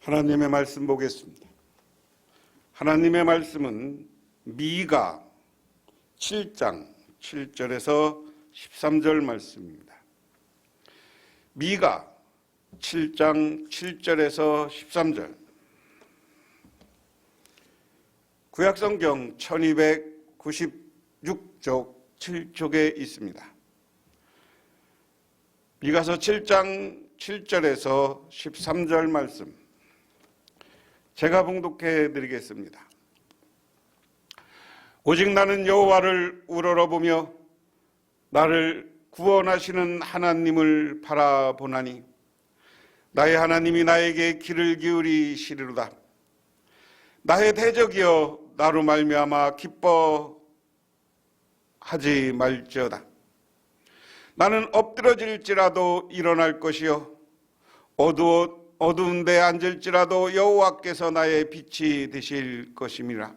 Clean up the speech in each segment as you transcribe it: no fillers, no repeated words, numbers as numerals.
하나님의 말씀 보겠습니다. 하나님의 말씀은 미가 7장 7절에서 13절 말씀입니다. 미가 7장 7절에서 13절. 구약성경 1296쪽 7쪽에 있습니다. 미가서 7장 7절에서 13절 말씀 제가 봉독해 드리겠습니다. 오직 나는 여호와를 우러러보며 나를 구원하시는 하나님을 바라보나니 나의 하나님이 나에게 귀를 기울이시리로다. 나의 대적이여 나로 말미암아 기뻐하지 말지어다. 나는 엎드러질지라도 일어날 것이요 어두운 데 앉을지라도 여호와께서 나의 빛이 되실 것임이라.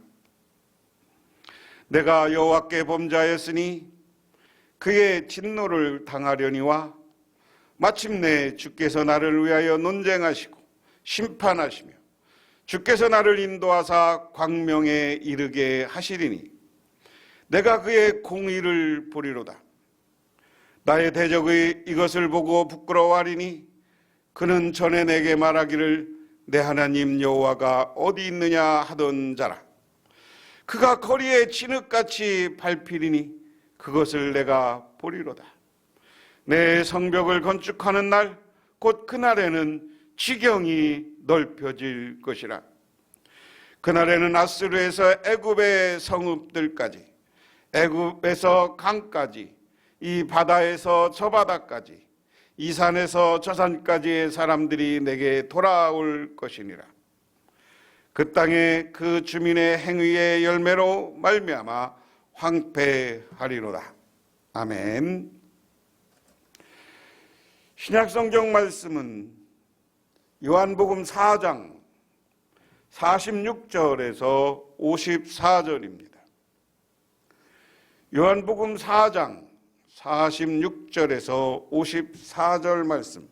내가 여호와께 범죄하였으니 그의 진노를 당하려니와 마침내 주께서 나를 위하여 논쟁하시고 심판하시며 주께서 나를 인도하사 광명에 이르게 하시리니 내가 그의 공의를 보리로다. 나의 대적의 이것을 보고 부끄러워하리니 그는 전에 내게 말하기를 내 하나님 여호와가 어디 있느냐 하던 자라. 그가 거리에 진흙같이 밟히리니 그것을 내가 보리로다. 내 성벽을 건축하는 날 곧 그날에는 지경이 넓혀질 것이라. 그날에는 아스루에서 애굽의 성읍들까지, 애굽에서 강까지, 이 바다에서 저 바다까지, 이 산에서 저 산까지의 사람들이 내게 돌아올 것이니라. 그 땅에 그 주민의 행위의 열매로 말미암아 황폐하리로다. 아멘. 신약성경 말씀은 요한복음 4장 46절에서 54절입니다. 요한복음 4장 46절에서 54절 말씀,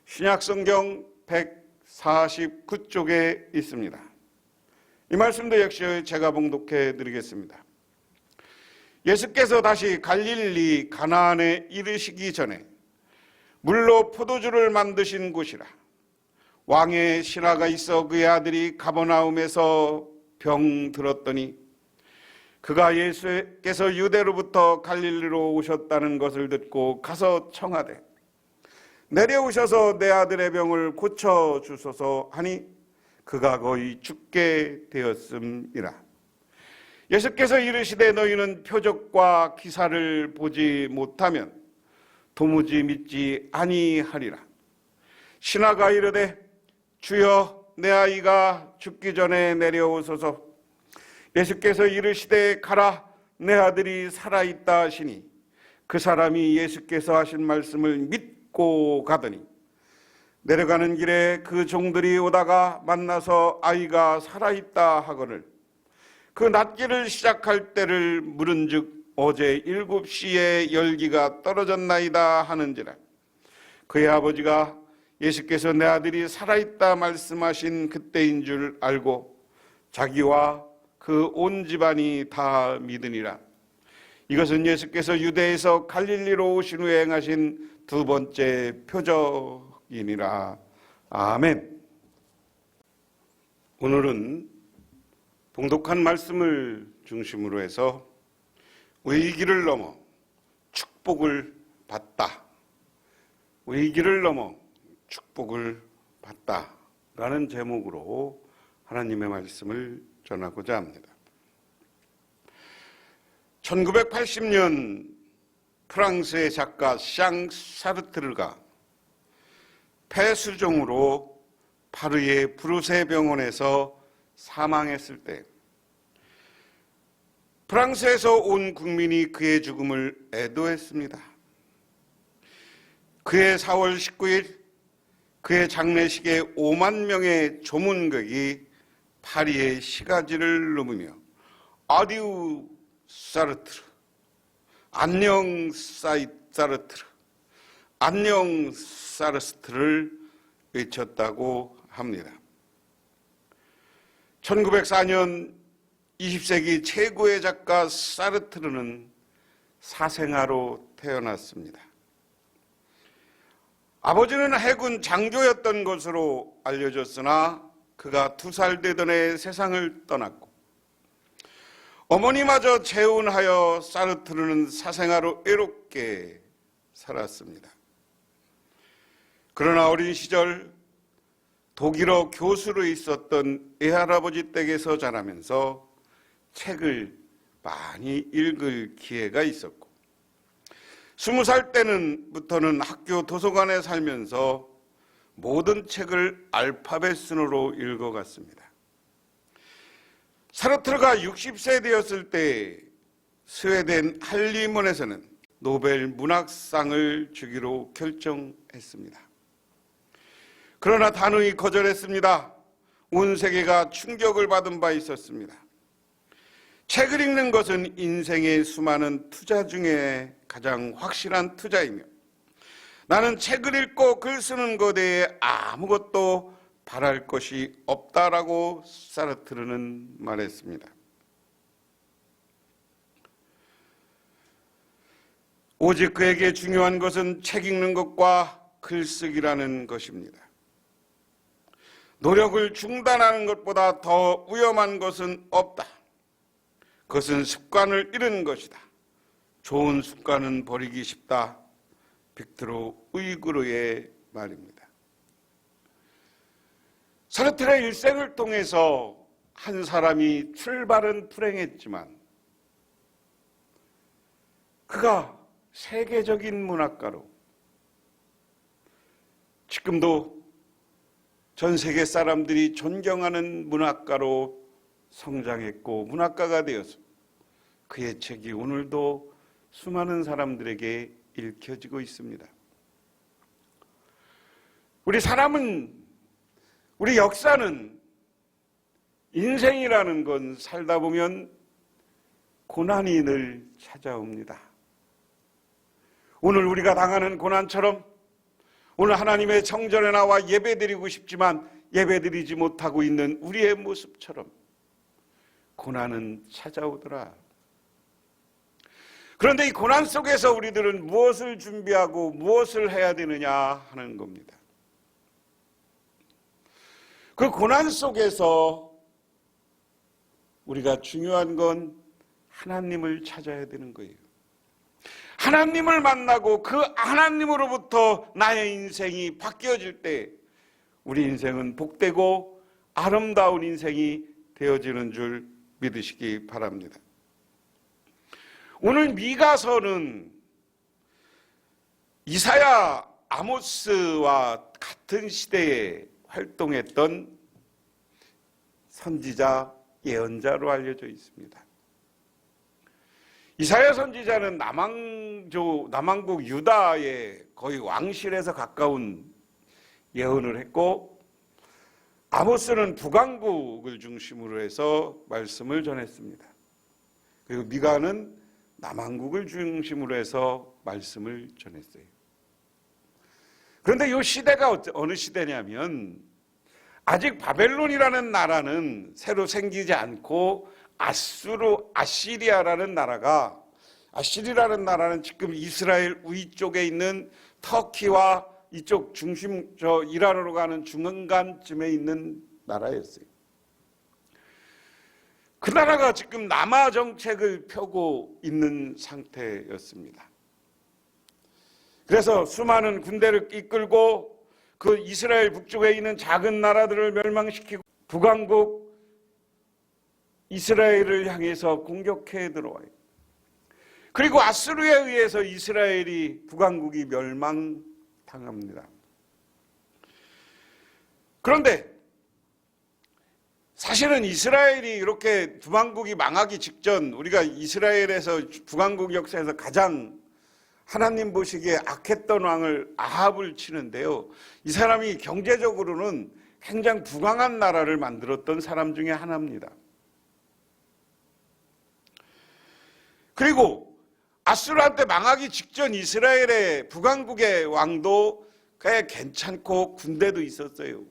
신약성경 149쪽에 있습니다. 이 말씀도 역시 제가 봉독해 드리겠습니다. 예수께서 다시 갈릴리 가나안에 이르시기 전에 물로 포도주를 만드신 곳이라. 왕의 신하가 있어 그의 아들이 가버나움에서 병들었더니 그가 예수께서 유대로부터 갈릴리로 오셨다는 것을 듣고 가서 청하되 내려오셔서 내 아들의 병을 고쳐주소서 하니 그가 거의 죽게 되었음이라. 예수께서 이르시되 너희는 표적과 기사를 보지 못하면 도무지 믿지 아니하리라. 신하가 이르되 주여 내 아이가 죽기 전에 내려오소서. 예수께서 이르시되 가라 내 아들이 살아있다 하시니 그 사람이 예수께서 하신 말씀을 믿고 가더니 내려가는 길에 그 종들이 오다가 만나서 아이가 살아있다 하거늘 그 낫기를 시작할 때를 물은즉 어제 7시에 열기가 떨어졌나이다 하는지라. 그의 아버지가 예수께서 내 아들이 살아있다 말씀하신 그때인 줄 알고 자기와 그 온 집안이 다 믿으니라. 이것은 예수께서 유대에서 갈릴리로 오신 후에 행하신 두 번째 표적이니라. 아멘. 오늘은 봉독한 말씀을 중심으로 해서 위기를 넘어 축복을 받다. 위기를 넘어 축복을 받다. 라는 제목으로 하나님의 말씀을 전하고자 합니다. 1980년 프랑스의 작가 샹 사르트르가 폐수종으로 파리의 브루세 병원에서 사망했을 때 프랑스에서 온 국민이 그의 죽음을 애도했습니다. 그해 4월 19일 그의 장례식에 5만 명의 조문객이 파리의 시가지를 누비며 아디우 사르트르, 안녕 사르트르, 안녕 사르트르를 외쳤다고 합니다. 1904년 20세기 최고의 작가 사르트르는 사생아로 태어났습니다. 아버지는 해군 장교였던 것으로 알려졌으나 그가 2살 되던 해 세상을 떠났고 어머니마저 재혼하여 사르트르는 사생아로 외롭게 살았습니다. 그러나 어린 시절 독일어 교수로 있었던 외할아버지 댁에서 자라면서 책을 많이 읽을 기회가 있었고 20살 때부터는 학교 도서관에 살면서 모든 책을 알파벳 순으로 읽어갔습니다. 사르트르가 60세 되었을 때 스웨덴 할리몬에서는 노벨 문학상을 주기로 결정했습니다. 그러나 단호히 거절했습니다. 온 세계가 충격을 받은 바 있었습니다. 책을 읽는 것은 인생의 수많은 투자 중에 가장 확실한 투자이며 나는 책을 읽고 글 쓰는 것에 아무것도 바랄 것이 없다라고 사르트르는 말했습니다. 오직 그에게 중요한 것은 책 읽는 것과 글쓰기라는 것입니다. 노력을 중단하는 것보다 더 위험한 것은 없다. 그것은 습관을 잃은 것이다. 좋은 습관은 버리기 쉽다. 빅토르 우이그르의 말입니다. 사르트르의 일생을 통해서 한 사람이 출발은 불행했지만 그가 세계적인 문학가로 지금도 전 세계 사람들이 존경하는 문학가로 성장했고 문학가가 되어서 그의 책이 오늘도 수많은 사람들에게 읽혀지고 있습니다. 우리 역사는 인생이라는 건 살다 보면 고난이 늘 찾아옵니다. 오늘 우리가 당하는 고난처럼 오늘 하나님의 성전에 나와 예배드리고 싶지만 예배드리지 못하고 있는 우리의 모습처럼 고난은 찾아오더라. 그런데 이 고난 속에서 우리들은 무엇을 준비하고 무엇을 해야 되느냐 하는 겁니다. 그 고난 속에서 우리가 중요한 건 하나님을 찾아야 되는 거예요. 하나님을 만나고 그 하나님으로부터 나의 인생이 바뀌어질 때 우리 인생은 복되고 아름다운 인생이 되어지는 줄 믿으시기 바랍니다. 오늘 미가서는 이사야, 아모스와 같은 시대에 활동했던 선지자, 예언자로 알려져 있습니다. 이사야 선지자는 남왕국 유다의 거의 왕실에서 가까운 예언을 했고 아모스는 북왕국을 중심으로 해서 말씀을 전했습니다. 그리고 미가는 남왕국을 중심으로 해서 말씀을 전했어요. 그런데 이 시대가 어느 시대냐면 아직 바벨론이라는 나라는 새로 생기지 않고 아시리아라는 나라는 지금 이스라엘 위쪽에 있는 터키와 이쪽 중심 이란으로 가는 중간쯤에 있는 나라였어요. 그 나라가 지금 남하 정책을 펴고 있는 상태였습니다. 그래서 수많은 군대를 이끌고 그 이스라엘 북쪽에 있는 작은 나라들을 멸망시키고 북왕국 이스라엘을 향해서 공격해 들어와요. 그리고 아수르에 의해서 이스라엘이 북왕국이 멸망당합니다. 그런데 사실은 이스라엘이 이렇게 북왕국이 망하기 직전 우리가 이스라엘에서 북왕국 역사에서 가장 하나님 보시기에 악했던 왕을 아합을 치는데요. 이 사람이 경제적으로는 굉장히 부강한 나라를 만들었던 사람 중에 하나입니다. 그리고 아수르한테 망하기 직전 이스라엘의 북왕국의 왕도 꽤 괜찮고 군대도 있었어요.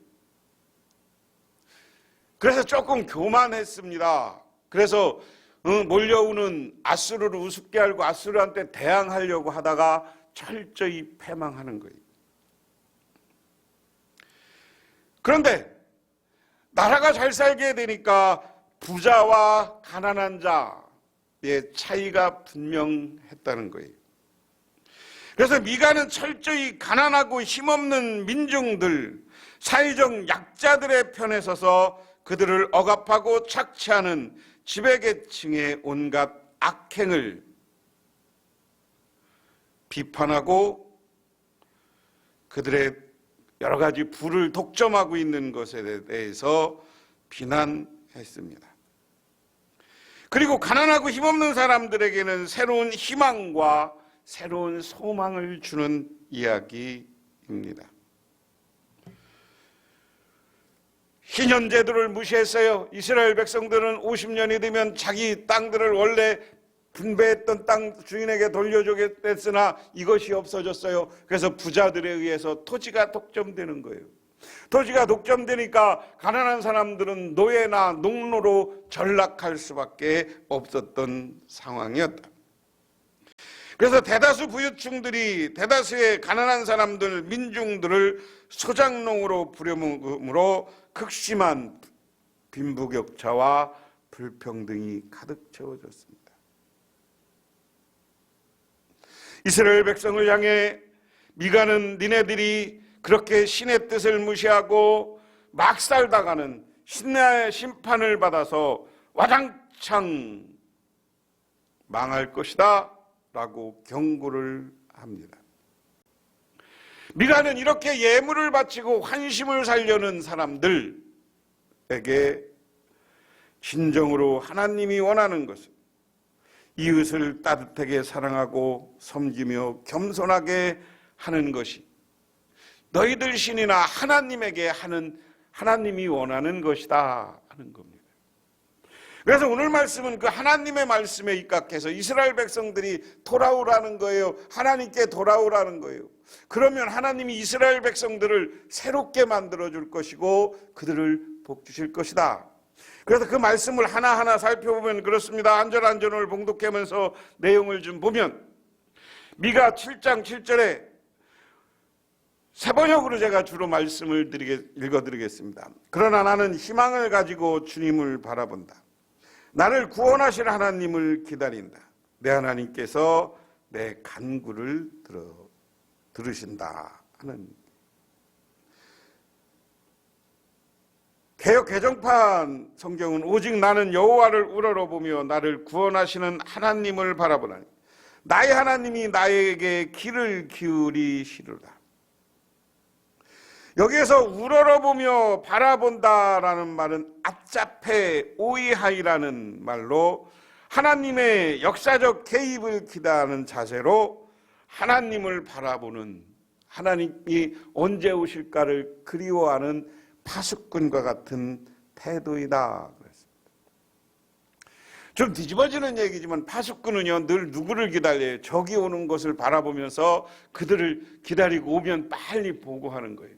그래서 조금 교만했습니다. 그래서 몰려오는 아수르를 우습게 알고 아수르한테 대항하려고 하다가 철저히 패망하는 거예요. 그런데 나라가 잘 살게 되니까 부자와 가난한 자의 차이가 분명했다는 거예요. 그래서 미가는 철저히 가난하고 힘없는 민중들, 사회적 약자들의 편에 서서 그들을 억압하고 착취하는 지배계층의 온갖 악행을 비판하고 그들의 여러 가지 부를 독점하고 있는 것에 대해서 비난했습니다. 그리고 가난하고 힘없는 사람들에게는 새로운 희망과 새로운 소망을 주는 이야기입니다. 희년제도를 무시했어요. 이스라엘 백성들은 50년이 되면 자기 땅들을 원래 분배했던 땅 주인에게 돌려주겠으나 이것이 없어졌어요. 그래서 부자들에 의해서 토지가 독점되는 거예요. 토지가 독점되니까 가난한 사람들은 노예나 농노로 전락할 수밖에 없었던 상황이었다. 그래서 대다수 부유층들이 대다수의 가난한 사람들, 민중들을 소작농으로 부려먹음으로 극심한 빈부격차와 불평등이 가득 채워졌습니다. 이스라엘 백성을 향해 미가는 니네들이 그렇게 신의 뜻을 무시하고 막 살다가는 신의 심판을 받아서 와장창 망할 것이다 라고 경고를 합니다. 미가는 이렇게 예물을 바치고 환심을 살려는 사람들에게 진정으로 하나님이 원하는 것은 이웃을 따뜻하게 사랑하고 섬기며 겸손하게 하는 것이 너희들 신이나 하나님에게 하는 하나님이 원하는 것이다 하는 겁니다. 그래서 오늘 말씀은 그 하나님의 말씀에 입각해서 이스라엘 백성들이 돌아오라는 거예요. 하나님께 돌아오라는 거예요. 그러면 하나님이 이스라엘 백성들을 새롭게 만들어줄 것이고 그들을 복 주실 것이다. 그래서 그 말씀을 하나하나 살펴보면 그렇습니다. 한 절 한 절을 봉독하면서 내용을 좀 보면 미가 7장 7절에 세 번역으로 제가 주로 말씀을 읽어드리겠습니다. 그러나 나는 희망을 가지고 주님을 바라본다. 나를 구원하실 하나님을 기다린다. 내 하나님께서 내 간구를 들으신다 하는 개역 개정판 성경은 오직 나는 여호와를 우러러보며 나를 구원하시는 하나님을 바라보나니 나의 하나님이 나에게 귀를 기울이시리로다. 여기에서 우러러보며 바라본다라는 말은 앞잡해 오이하이라는 말로 하나님의 역사적 개입을 기대하는 자세로 하나님을 바라보는, 하나님이 언제 오실까를 그리워하는 파수꾼과 같은 태도이다 그랬습니다. 좀 뒤집어지는 얘기지만 파수꾼은요 늘 누구를 기다려요? 적이 오는 것을 바라보면서 그들을 기다리고 오면 빨리 보고하는 거예요.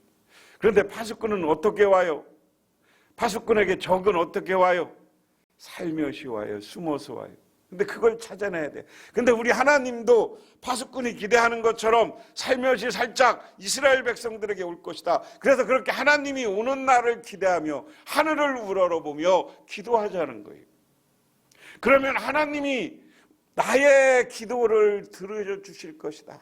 그런데 파수꾼은 어떻게 와요? 파수꾼에게 적은 어떻게 와요? 살며시 와요. 숨어서 와요. 근데 그걸 찾아내야 돼. 근데 우리 하나님도 파수꾼이 기대하는 것처럼 살며시 살짝 이스라엘 백성들에게 올 것이다. 그래서 그렇게 하나님이 오는 날을 기대하며 하늘을 우러러보며 기도하자는 거예요. 그러면 하나님이 나의 기도를 들어주실 것이다.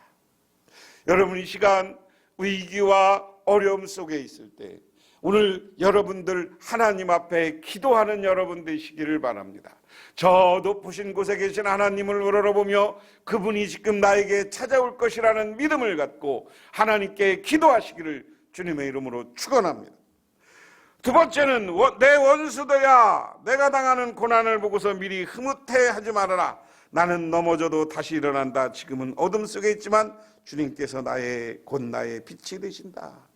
여러분 이 시간 위기와 어려움 속에 있을 때 오늘 여러분들 하나님 앞에 기도하는 여러분 되시기를 바랍니다. 저 높으신 곳에 계신 하나님을 우러러보며 그분이 지금 나에게 찾아올 것이라는 믿음을 갖고 하나님께 기도하시기를 주님의 이름으로 축원합니다. 두 번째는 내 원수들야 내가 당하는 고난을 보고서 미리 흐뭇해하지 말아라. 나는 넘어져도 다시 일어난다. 지금은 어둠 속에 있지만 주님께서 곧 나의 빛이 되신다.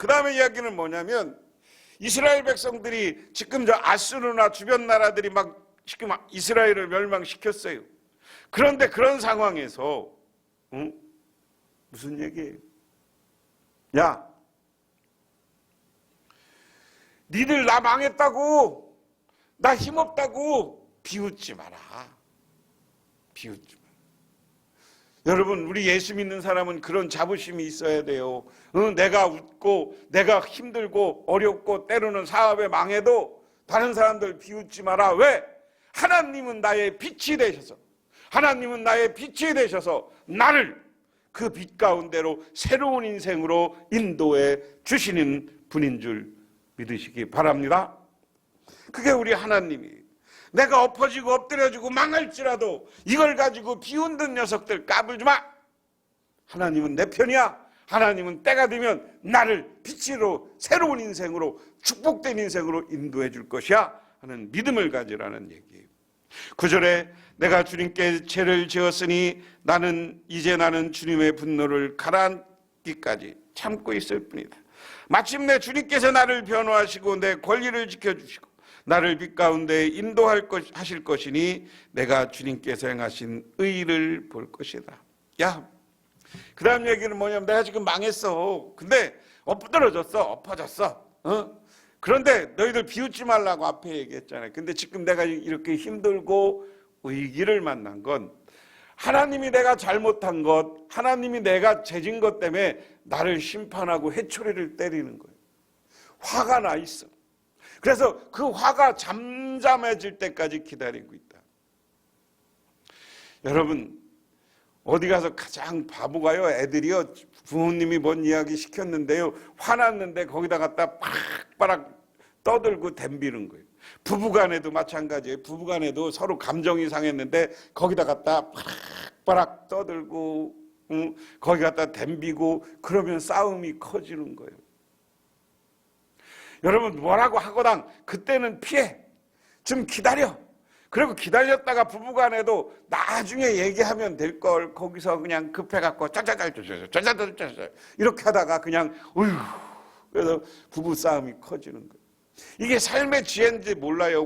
그 다음에 이야기는 뭐냐면 이스라엘 백성들이 지금 저 아수르나 주변 나라들이 막 지금 이스라엘을 멸망시켰어요. 그런데 그런 상황에서 무슨 얘기예요? 니들 나 망했다고, 나 힘없다고 비웃지 마라. 비웃지 마라. 여러분, 우리 예수 믿는 사람은 그런 자부심이 있어야 돼요. 내가 웃고 내가 힘들고 어렵고 때로는 사업에 망해도 다른 사람들 비웃지 마라. 왜? 하나님은 나의 빛이 되셔서, 하나님은 나의 빛이 되셔서 나를 그 빛 가운데로 새로운 인생으로 인도해 주시는 분인 줄 믿으시기 바랍니다. 그게 우리 하나님이, 내가 엎어지고 엎드려지고 망할지라도 이걸 가지고 비웃는 녀석들 까불지 마. 하나님은 내 편이야. 하나님은 때가 되면 나를 빛으로 새로운 인생으로 축복된 인생으로 인도해 줄 것이야 하는 믿음을 가지라는 얘기예요. 9절에 내가 주님께 죄를 지었으니 이제 나는 주님의 분노를 가라앉기까지 참고 있을 뿐이다. 마침내 주님께서 나를 변호하시고 내 권리를 지켜주시고 나를 빛 가운데 하실 것이니 내가 주님께서 행하신 의를 볼 것이다. 야, 그 다음 얘기는 뭐냐면 내가 지금 망했어. 근데 엎어졌어. 그런데 너희들 비웃지 말라고 앞에 얘기했잖아요. 근데 지금 내가 이렇게 힘들고 위기를 만난 건 하나님이 내가 잘못한 것, 하나님이 내가 죄진 것 때문에 나를 심판하고 회초리를 때리는 거예요. 화가 나 있어. 그래서 그 화가 잠잠해질 때까지 기다리고 있다. 여러분, 어디 가서 가장 바보가요, 애들이요, 부모님이 뭔 이야기 시켰는데요, 화났는데 거기다 갖다 팍팍 떠들고 덤비는 거예요. 부부간에도 마찬가지예요. 부부간에도 서로 감정이 상했는데 거기다 갖다 팍팍 떠들고 거기 갖다 덤비고 그러면 싸움이 커지는 거예요. 여러분, 뭐라고 하고당 그때는 피해, 좀 기다려. 그리고 기다렸다가 부부간에도 나중에 얘기하면 될 걸 거기서 그냥 급해갖고 짜자짤 이렇게 하다가 그냥 그래서 부부 싸움이 커지는 거예요. 이게 삶의 지혜인지 몰라요.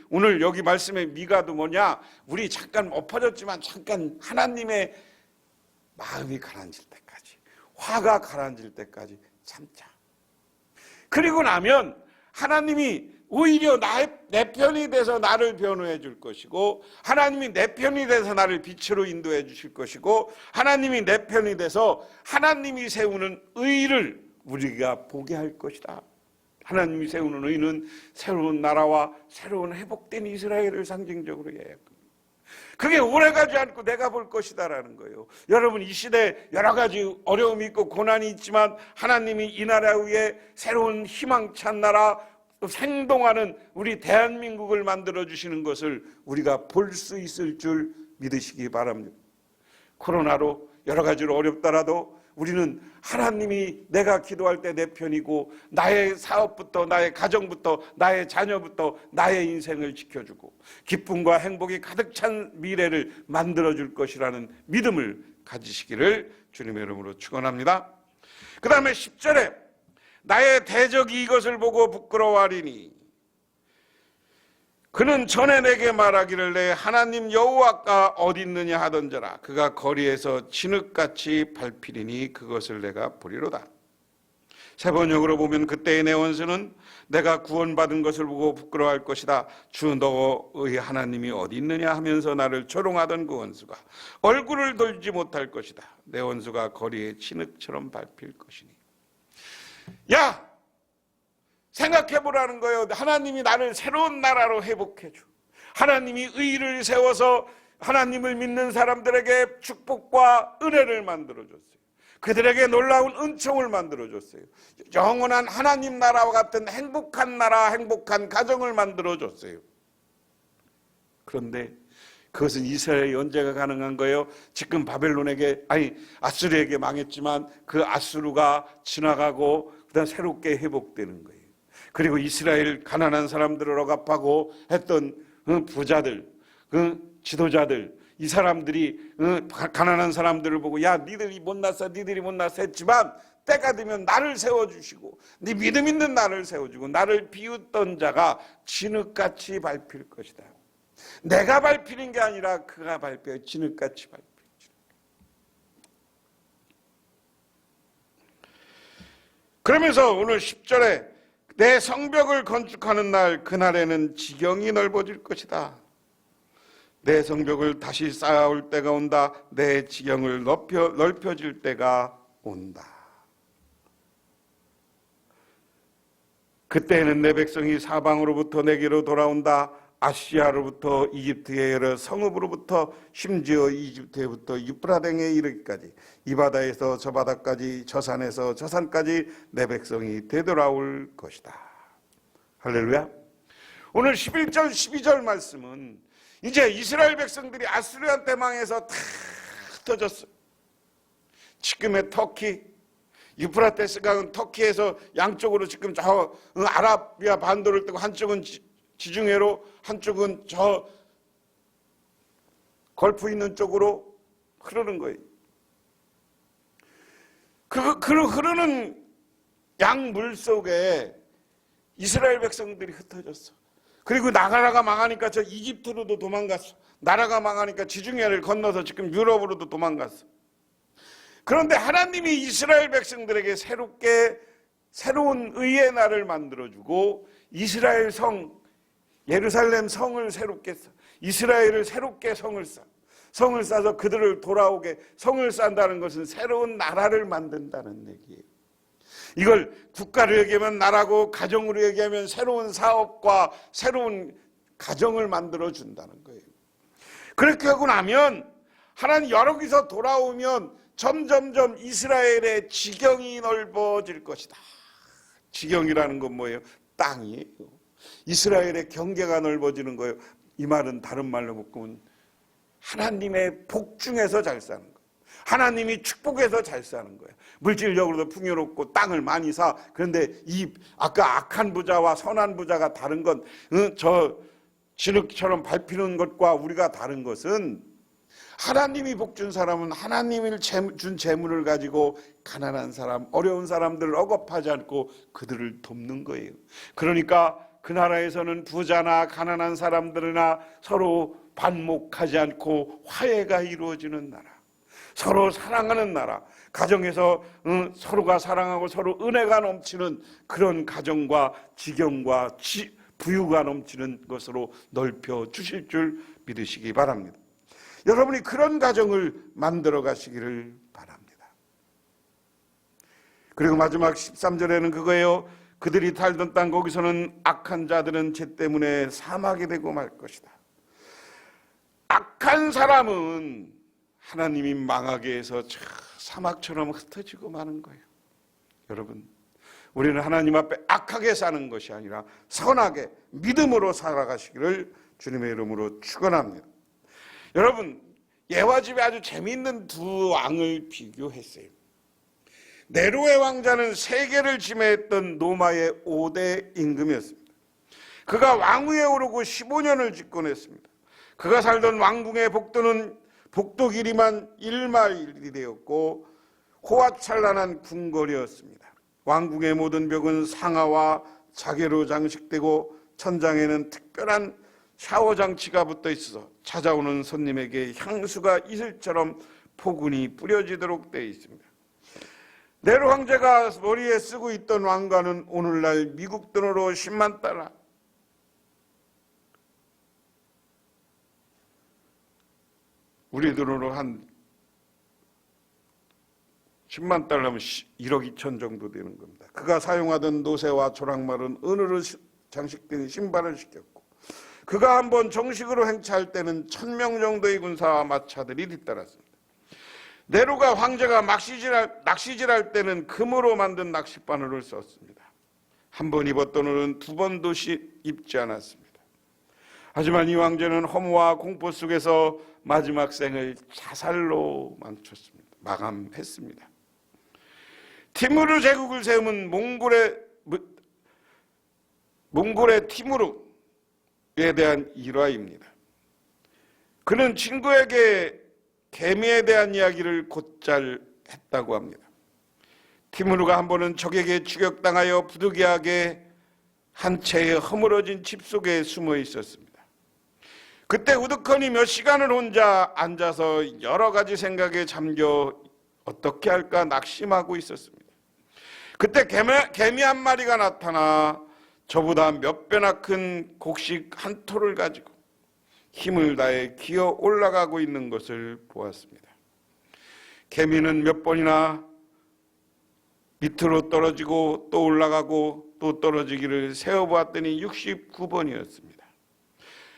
오늘 여기 말씀의 미가도 뭐냐, 우리 잠깐 엎어졌지만 잠깐 하나님의 마음이 가라앉을 때까지, 화가 가라앉을 때까지 참자. 그리고 나면 하나님이 오히려 내 편이 돼서 나를 변호해 줄 것이고, 하나님이 내 편이 돼서 나를 빛으로 인도해 주실 것이고, 하나님이 내 편이 돼서 하나님이 세우는 의를 우리가 보게 할 것이다. 하나님이 세우는 의는 새로운 나라와 새로운 회복된 이스라엘을 상징적으로 이야기합니다. 그게 오래가지 않고 내가 볼 것이다라는 거예요. 여러분, 이 시대에 여러 가지 어려움이 있고 고난이 있지만 하나님이 이 나라 위에 새로운 희망찬 나라, 생동하는 우리 대한민국을 만들어주시는 것을 우리가 볼 수 있을 줄 믿으시기 바랍니다. 코로나로 여러 가지로 어렵더라도 우리는 하나님이 내가 기도할 때 내 편이고, 나의 사업부터 나의 가정부터 나의 자녀부터 나의 인생을 지켜주고 기쁨과 행복이 가득 찬 미래를 만들어줄 것이라는 믿음을 가지시기를 주님의 이름으로 축원합니다. 그 다음에 10절에 나의 대적이 이것을 보고 부끄러워하리니 그는 전에 내게 말하기를 내 하나님 여호와가 어디 있느냐 하던저라. 그가 거리에서 진흙같이 밟히리니 그것을 내가 보리로다. 세 번역으로 보면 그때의 내 원수는 내가 구원받은 것을 보고 부끄러워할 것이다. 주 너의 하나님이 어디 있느냐 하면서 나를 조롱하던 그 원수가 얼굴을 돌지 못할 것이다. 내 원수가 거리에 진흙처럼 밟힐 것이니. 야! 생각해보라는 거예요. 하나님이 나를 새로운 나라로 회복해줘. 하나님이 의를 세워서 하나님을 믿는 사람들에게 축복과 은혜를 만들어줬어요. 그들에게 놀라운 은총을 만들어줬어요. 영원한 하나님 나라와 같은 행복한 나라, 행복한 가정을 만들어줬어요. 그런데 그것은 이스라엘의 언제가 가능한 거예요? 지금 아수르에게 망했지만 그 아수르가 지나가고 그다음 새롭게 회복되는 거예요. 그리고 이스라엘 가난한 사람들을 억압하고 했던 부자들, 지도자들, 이 사람들이 가난한 사람들을 보고 야, 니들이 못났어 했지만 때가 되면 나를 세워주시고 네 믿음 있는 나를 세워주고 나를 비웃던 자가 진흙같이 밟힐 것이다. 내가 밟히는 게 아니라 그가 밟혀요. 진흙같이 밟혀요. 그러면서 오늘 10절에 내 성벽을 건축하는 날, 그날에는 지경이 넓어질 것이다. 내 성벽을 다시 쌓아올 때가 온다. 내 지경을 넓혀질 때가 온다. 그때에는 내 백성이 사방으로부터 내게로 돌아온다. 아시아로부터 이집트의 여러 성읍으로부터 심지어 이집트에부터 유프라등에 이르기까지, 이 바다에서 저 바다까지, 저 산에서 저 산까지 내 백성이 되돌아올 것이다. 할렐루야. 오늘 11절 12절 말씀은 이제 이스라엘 백성들이 아수르한테 망해서 다 흩어졌어요. 지금의 터키, 유프라테스 강은 터키에서 양쪽으로 지금 저 아라비아 반도를 뜨고 한쪽은 지중해로, 한쪽은 저 걸프 있는 쪽으로 흐르는 거예요. 그 흐르는 양물 속에 이스라엘 백성들이 흩어졌어. 그리고 나라가 망하니까 저 이집트로도 도망갔어. 나라가 망하니까 지중해를 건너서 지금 유럽으로도 도망갔어. 그런데 하나님이 이스라엘 백성들에게 새로운 의의 날을 만들어주고, 이스라엘 성, 예루살렘 성을 새롭게 써, 이스라엘을 새롭게 성을 싸서 그들을 돌아오게, 성을 쌓는다는 것은 새로운 나라를 만든다는 얘기예요. 이걸 국가로 얘기하면 나라고, 가정으로 얘기하면 새로운 사업과 새로운 가정을 만들어준다는 거예요. 그렇게 하고 나면 하나님 여기서 돌아오면 점점점 이스라엘의 지경이 넓어질 것이다. 지경이라는 건 뭐예요? 땅이에요. 이스라엘의 경계가 넓어지는 거예요. 이 말은 다른 말로 묶으면 하나님의 복 중에서 잘 사는 거예요. 하나님이 축복해서 잘 사는 거예요. 물질적으로도 풍요롭고 땅을 많이 사. 그런데 이 아까 악한 부자와 선한 부자가 다른 건, 저 진흙처럼 밟히는 것과 우리가 다른 것은, 하나님이 복 준 사람은 하나님이 준 재물을 가지고 가난한 사람, 어려운 사람들을 억압하지 않고 그들을 돕는 거예요. 그러니까 그 나라에서는 부자나 가난한 사람들이나 서로 반목하지 않고 화해가 이루어지는 나라, 서로 사랑하는 나라, 가정에서 서로가 사랑하고 서로 은혜가 넘치는 그런 가정과 지경과 부유가 넘치는 것으로 넓혀 주실 줄 믿으시기 바랍니다. 여러분이 그런 가정을 만들어 가시기를 바랍니다. 그리고 마지막 13절에는 그거예요. 그들이 살던 땅, 거기서는 악한 자들은 죄 때문에 사망이 되고 말 것이다. 악한 사람은 하나님이 망하게 해서 사막처럼 흩어지고 마는 거예요. 여러분, 우리는 하나님 앞에 악하게 사는 것이 아니라 선하게 믿음으로 살아가시기를 주님의 이름으로 축원합니다. 여러분, 예화 집에 아주 재미있는 두 왕을 비교했어요. 네로의 왕자는 세계를 지배했던 로마의 5대 임금이었습니다. 그가 왕위에 오르고 15년을 집권했습니다. 그가 살던 왕궁의 복도 길이만 1마일이 되었고 호화찬란한 궁궐이었습니다. 왕궁의 모든 벽은 상아와 자개로 장식되고 천장에는 특별한 샤워 장치가 붙어 있어서 찾아오는 손님에게 향수가 이슬처럼 포근히 뿌려지도록 되어 있습니다. 네로 황제가 머리에 쓰고 있던 왕관은 오늘날 미국 돈으로 10만 달러, 우리 돈으로 한 10만 달러면 1억 2천 정도 되는 겁니다. 그가 사용하던 노새와 조랑말은 은으로 장식된 신발을 시켰고, 그가 한번 정식으로 행차할 때는 1000명 정도의 군사와 마차들이 뒤따랐습니다. 네로가 황제가 낚시질할 때는 금으로 만든 낚싯바늘을 썼습니다. 한 번 입었던 옷은 두 번도 입지 않았습니다. 하지만 이 황제는 허무와 공포 속에서 마지막 생을 자살로 마감했습니다. 티무르 제국을 세운 몽골의 티무르에 대한 일화입니다. 그는 친구에게 개미에 대한 이야기를 곧잘 했다고 합니다. 티무르가 한 번은 적에게 추격당하여 부득이하게 한 채의 허물어진 집 속에 숨어 있었습니다. 그때 우두커니 몇 시간을 혼자 앉아서 여러 가지 생각에 잠겨 어떻게 할까 낙심하고 있었습니다. 그때 개미 한 마리가 나타나 저보다 몇 배나 큰 곡식 한 톨을 가지고 힘을 다해 기어 올라가고 있는 것을 보았습니다. 개미는 몇 번이나 밑으로 떨어지고 또 올라가고 또 떨어지기를 세어보았더니 69번이었습니다.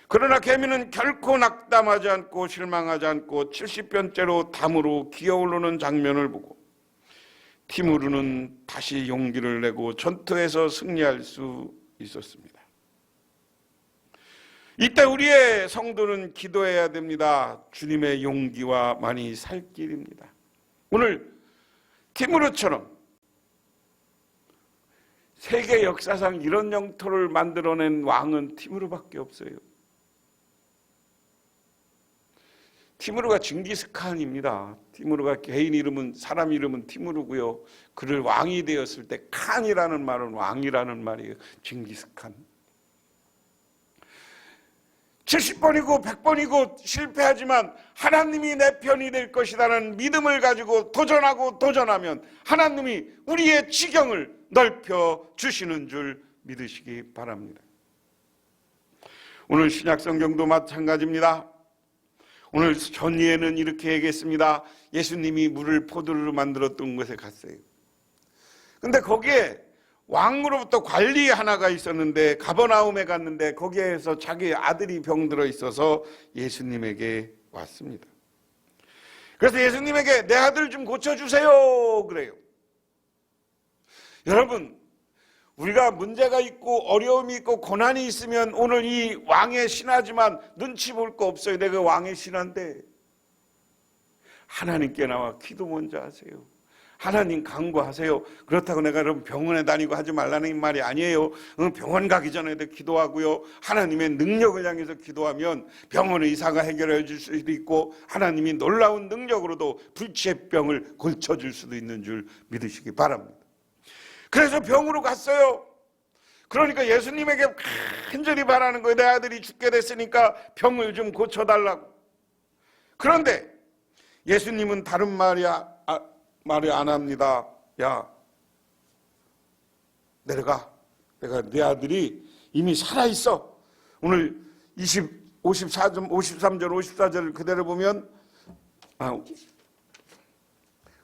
그러나 개미는 결코 낙담하지 않고 실망하지 않고 70번째로 담으로 기어오르는 장면을 보고 티무르는 다시 용기를 내고 전투에서 승리할 수 있었습니다. 이때 우리의 성도는 기도해야 됩니다. 주님의 용기와 많이 살 길입니다. 오늘 티무르처럼 세계 역사상 이런 영토를 만들어낸 왕은 티무르밖에 없어요. 티무르가 징기스칸입니다. 티무르가 개인 이름은, 사람 이름은 티무르고요. 그를 왕이 되었을 때 칸이라는 말은 왕이라는 말이에요. 징기스칸. 70번이고 100번이고 실패하지만 하나님이 내 편이 될 것이라는 믿음을 가지고 도전하면 하나님이 우리의 지경을 넓혀 주시는 줄 믿으시기 바랍니다. 오늘 신약성경도 마찬가지입니다. 오늘 전예는 이렇게 얘기했습니다. 예수님이 물을 포도주로 만들었던 곳에 갔어요. 근데 거기에 왕으로부터 관리 하나가 있었는데 가버나움에 갔는데 거기에서 자기 아들이 병들어 있어서 예수님에게 왔습니다. 그래서 예수님에게 내 아들 좀 고쳐주세요 그래요. 여러분, 우리가 문제가 있고 어려움이 있고 고난이 있으면 오늘 이 왕의 신하지만 눈치 볼 거 없어요. 내가 왕의 신하인데 하나님께 나와 기도 먼저 하세요. 하나님 간구하세요. 그렇다고 내가 여러분 병원에 다니고 하지 말라는 말이 아니에요. 병원 가기 전에도 기도하고요. 하나님의 능력을 향해서 기도하면 병원의 의사가 해결해 줄 수도 있고 하나님이 놀라운 능력으로도 불치의 병을 고쳐줄 수도 있는 줄 믿으시기 바랍니다. 그래서 병으로 갔어요. 그러니까 예수님에게 간절히 바라는 거예요. 내 아들이 죽게 됐으니까 병을 좀 고쳐달라고. 그런데 예수님은 다른 말이 안 합니다. 야, 내려가. 내가 네 아들이 이미 살아있어. 오늘 53절, 54절을 그대로 보면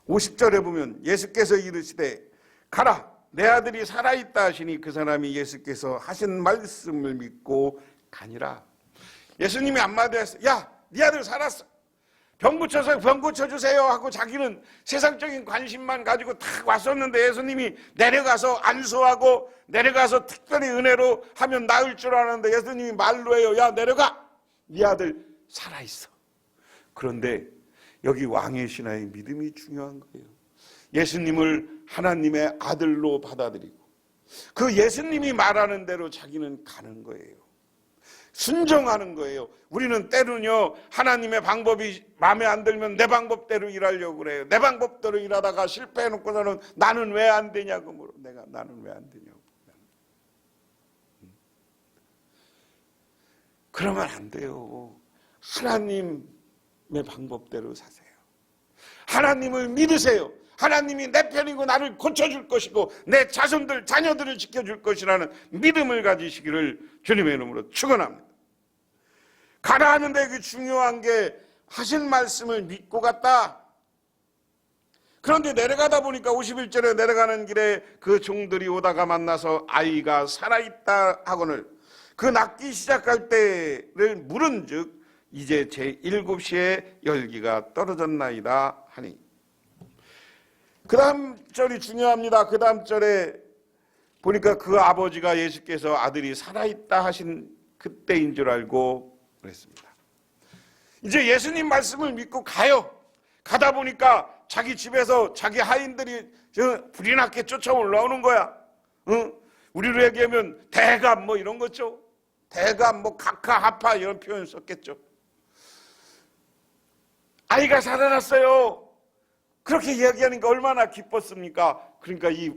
50절에 보면 예수께서 이르시되 가라. 내 아들이 살아있다 하시니 그 사람이 예수께서 하신 말씀을 믿고 가니라. 예수님이 한마디 했어요. 야, 네 아들 살았어. 병 고쳐주세요 하고 자기는 세상적인 관심만 가지고 탁 왔었는데 예수님이 내려가서 안수하고 내려가서 특별히 은혜로 하면 나을 줄 알았는데 예수님이 말로 해요. 야, 내려가. 네 아들 살아있어. 그런데 여기 왕의 신하의 믿음이 중요한 거예요. 예수님을 하나님의 아들로 받아들이고 그 예수님이 말하는 대로 자기는 가는 거예요. 순종하는 거예요. 우리는 때로는요, 하나님의 방법이 마음에 안 들면 내 방법대로 일하려고 그래요. 내 방법대로 일하다가 실패해놓고서는 나는 왜 안 되냐고 물어. 나는 왜 안 되냐고. 그러면 안 돼요. 하나님의 방법대로 사세요. 하나님을 믿으세요. 하나님이 내 편이고 나를 고쳐줄 것이고 내 자손들, 자녀들을 지켜줄 것이라는 믿음을 가지시기를 주님의 이름으로 축원합니다. 가라 하는데 그 중요한 게 하신 말씀을 믿고 갔다. 그런데 내려가다 보니까 51절에 내려가는 길에 그 종들이 오다가 만나서 아이가 살아있다 하거늘 그 낫기 시작할 때를 물은즉 이제 제7시에 열기가 떨어졌나이다 하니. 그 다음 절이 중요합니다. 그 다음 절에 보니까 그 아버지가 예수께서 아들이 살아있다 하신 그때인 줄 알고 그랬습니다. 이제 예수님 말씀을 믿고 가요. 가다 보니까 자기 집에서 자기 하인들이 불이 났게 쫓아 올라오는 거야. 우리로 얘기하면 대감 뭐 이런 거죠. 대감 뭐 각하 하파 이런 표현 썼겠죠. 아이가 살아났어요. 그렇게 이야기하니까 얼마나 기뻤습니까? 그러니까 이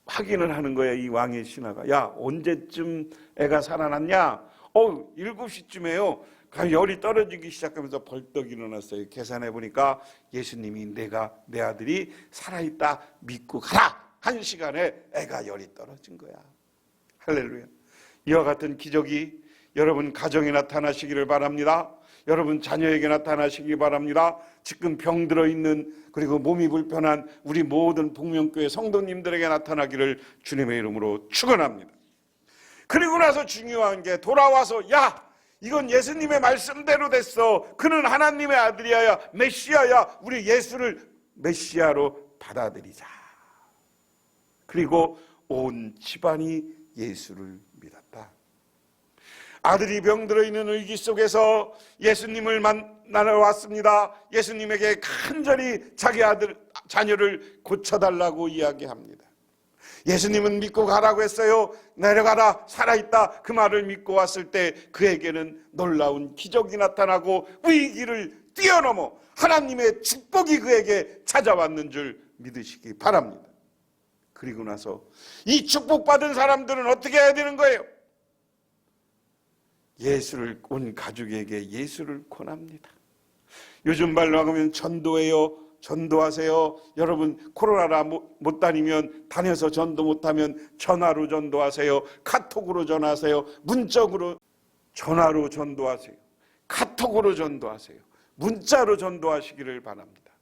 확인을 하는 거예요. 이 왕의 신하가. 야, 언제쯤 애가 살아났냐? 7시쯤에요. 열이 떨어지기 시작하면서 벌떡 일어났어요. 계산해 보니까 예수님이 내 아들이 살아있다 믿고 가라 한 시간에 애가 열이 떨어진 거야. 할렐루야. 이와 같은 기적이 여러분 가정에 나타나시기를 바랍니다. 여러분 자녀에게 나타나시기 바랍니다. 지금 병들어 있는 그리고 몸이 불편한 우리 모든 복명교회 성도님들에게 나타나기를 주님의 이름으로 축원합니다. 그리고 나서 중요한 게 돌아와서 야, 이건 예수님의 말씀대로 됐어. 그는 하나님의 아들이야. 메시아야. 우리 예수를 메시아로 받아들이자. 그리고 온 집안이 예수를 믿었다. 아들이 병들어 있는 위기 속에서 예수님을 만나러 왔습니다. 예수님에게 간절히 자기 아들 자녀를 고쳐달라고 이야기합니다. 예수님은 믿고 가라고 했어요. 내려가라, 살아있다. 그 말을 믿고 왔을 때 그에게는 놀라운 기적이 나타나고 위기를 뛰어넘어 하나님의 축복이 그에게 찾아왔는 줄 믿으시기 바랍니다. 그리고 나서 이 축복받은 사람들은 어떻게 해야 되는 거예요? 예수를 온 가족에게 예수를 권합니다. 요즘 말로 하면 전도해요. 전도하세요. 여러분 코로나라 못 다니면 다녀서 전도 못하면 전화로 전도하세요. 카톡으로 전화하세요. 문적으로 전화로 전도하세요. 카톡으로 전도하세요. 문자로 전도하시기를 바랍니다.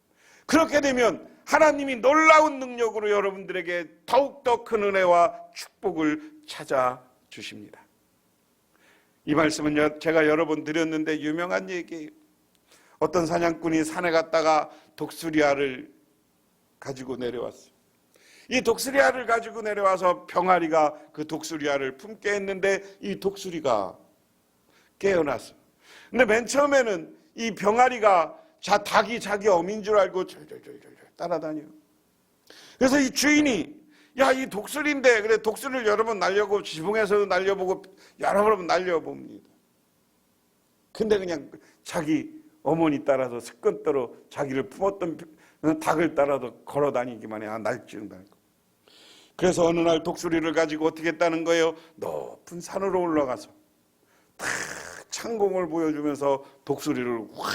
그렇게 되면 하나님이 놀라운 능력으로 여러분들에게 더욱더 큰 은혜와 축복을 찾아주십니다. 이 말씀은 제가 여러 번 드렸는데 유명한 얘기예요. 어떤 사냥꾼이 산에 갔다가 독수리알을 가지고 내려왔어요. 이 독수리알을 가지고 내려와서 병아리가 그 독수리알을 품게 했는데 이 독수리가 깨어났어요. 근데 맨 처음에는 이 병아리가 닭이 자기 어미인 줄 알고 절절절절 따라다녀요. 그래서 이 주인이 야, 이 독수리인데 그래 독수리를 여러 번 날려고 지붕에서도 날려보고 여러 번 날려봅니다. 근데 그냥 자기 어머니 따라서 습관대로 자기를 품었던 닭을 따라서 걸어다니기만 해. 날지는 않고. 그래서 어느 날 독수리를 가지고 어떻게 했다는 거예요? 높은 산으로 올라가서 탁 창공을 보여주면서 독수리를 확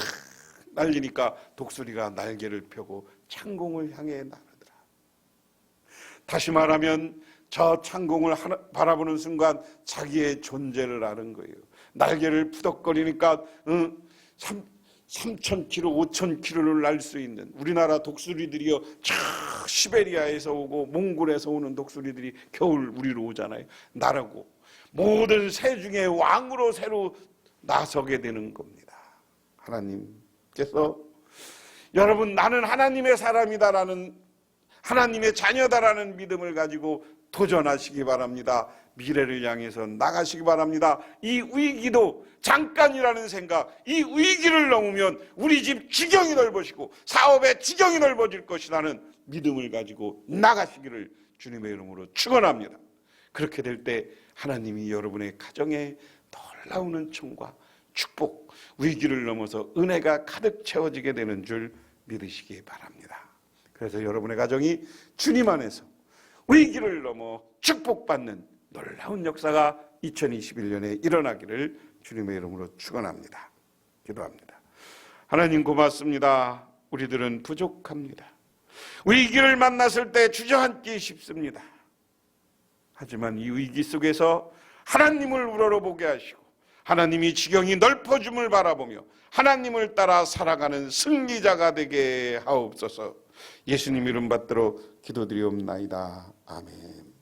날리니까 독수리가 날개를 펴고 창공을 향해 나르더라. 다시 말하면 저 창공을 바라보는 순간 자기의 존재를 아는 거예요. 날개를 푸덕거리니까 3,000km, 5,000km를 날 수 있는 우리나라 독수리들이요, 저 시베리아에서 오고 몽골에서 오는 독수리들이 겨울 우리로 오잖아요. 나르고 모든 새 중에 왕으로 새로 나서게 되는 겁니다. 하나님께서 여러분 나는 하나님의 사람이다라는, 하나님의 자녀다라는 믿음을 가지고 도전하시기 바랍니다. 미래를 향해서 나가시기 바랍니다. 이 위기도 잠깐이라는 생각, 이 위기를 넘으면 우리 집 지경이 넓어지고 사업의 지경이 넓어질 것이라는 믿음을 가지고 나가시기를 주님의 이름으로 축원합니다. 그렇게 될 때 하나님이 여러분의 가정에 놀라운 은총과 축복, 위기를 넘어서 은혜가 가득 채워지게 되는 줄 믿으시기 바랍니다. 그래서 여러분의 가정이 주님 안에서 위기를 넘어 축복받는 놀라운 역사가 2021년에 일어나기를 주님의 이름으로 축원합니다. 기도합니다. 하나님 고맙습니다. 우리들은 부족합니다. 위기를 만났을 때 주저앉기 쉽습니다. 하지만 이 위기 속에서 하나님을 우러러보게 하시고 하나님이 지경이 넓어짐을 바라보며 하나님을 따라 살아가는 승리자가 되게 하옵소서. 예수님 이름 받들어 기도드리옵나이다. 아멘.